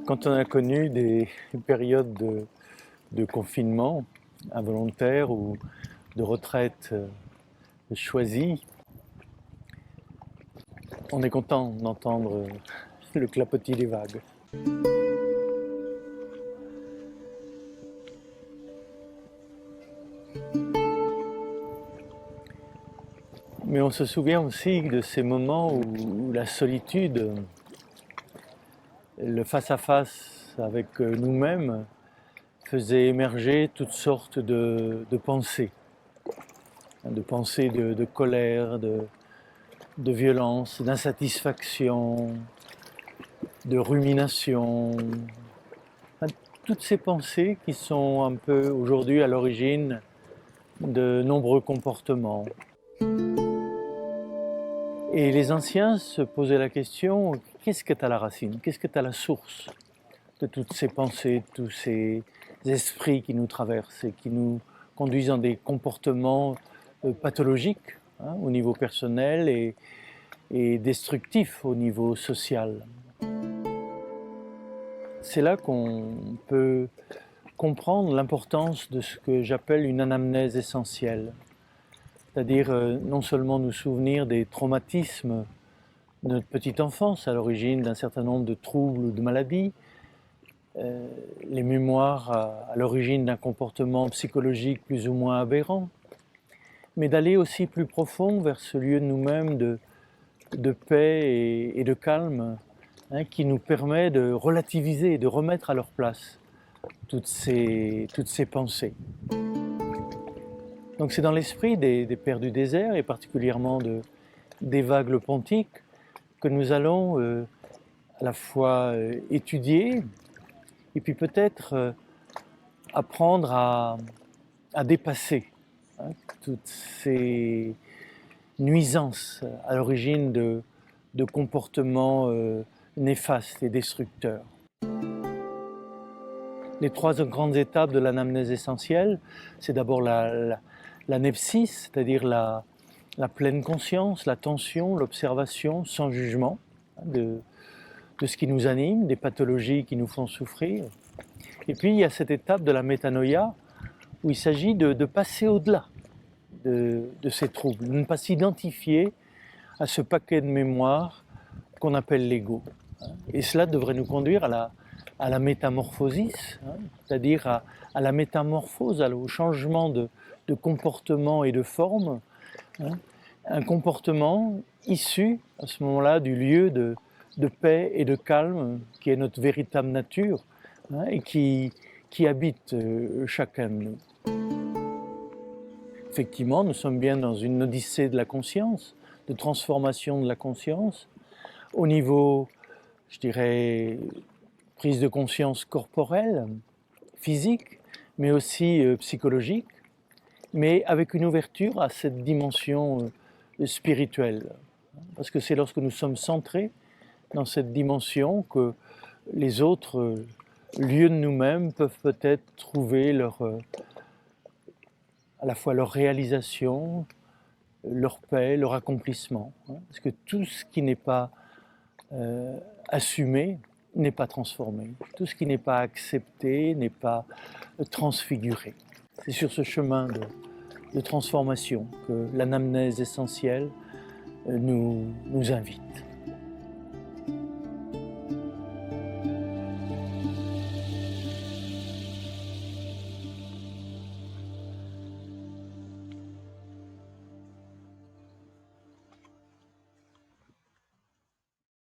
Quand on a connu des périodes de confinement involontaire ou de retraite choisie, on est content d'entendre le clapotis des vagues. Mais on se souvient aussi de ces moments où la solitude, le face-à-face avec nous-mêmes faisait émerger toutes sortes de pensées, de colère, de violence, d'insatisfaction, de rumination. Enfin, toutes ces pensées qui sont un peu aujourd'hui à l'origine de nombreux comportements. Et les anciens se posaient la question, qu'est-ce qui est à la racine? Qu'est-ce qui est à la source de toutes ces pensées, de tous ces esprits qui nous traversent et qui nous conduisent dans des comportements pathologiques au niveau personnel et destructifs au niveau social. C'est là qu'on peut comprendre l'importance de ce que j'appelle une anamnèse essentielle. C'est-à-dire non seulement nous souvenir des traumatismes de notre petite enfance à l'origine d'un certain nombre de troubles ou de maladies, les mémoires à l'origine d'un comportement psychologique plus ou moins aberrant, mais d'aller aussi plus profond vers ce lieu de nous-mêmes de paix et de calme qui nous permet de relativiser, de remettre à leur place toutes ces pensées. Donc c'est dans l'esprit des Pères du désert et particulièrement des vagues le pontique que nous allons à la fois étudier et puis peut-être apprendre à dépasser toutes ces nuisances à l'origine de comportements néfastes et destructeurs. Les trois grandes étapes de l'anamnèse essentielle, c'est d'abord l'anepsis, c'est-à-dire la pleine conscience, l'attention, l'observation sans jugement de ce qui nous anime, des pathologies qui nous font souffrir. Et puis il y a cette étape de la métanoïa où il s'agit de passer au-delà de ces troubles, de ne pas s'identifier à ce paquet de mémoire qu'on appelle l'ego. Et cela devrait nous conduire à la métamorphosis, c'est-à-dire à la métamorphose, au changement de comportement et de forme, un comportement issu à ce moment-là du lieu de paix et de calme qui est notre véritable nature et qui habite chacun de nous. Effectivement, nous sommes bien dans une odyssée de la conscience, de transformation de la conscience, au niveau, je dirais, prise de conscience corporelle, physique, mais aussi psychologique, mais avec une ouverture à cette dimension spirituelle. Parce que c'est lorsque nous sommes centrés dans cette dimension que les autres lieux de nous-mêmes peuvent peut-être trouver à la fois leur réalisation, leur paix, leur accomplissement. Parce que tout ce qui n'est pas assumé n'est pas transformé. Tout ce qui n'est pas accepté n'est pas transfiguré. C'est sur ce chemin de transformation que l'anamnèse essentielle nous invite.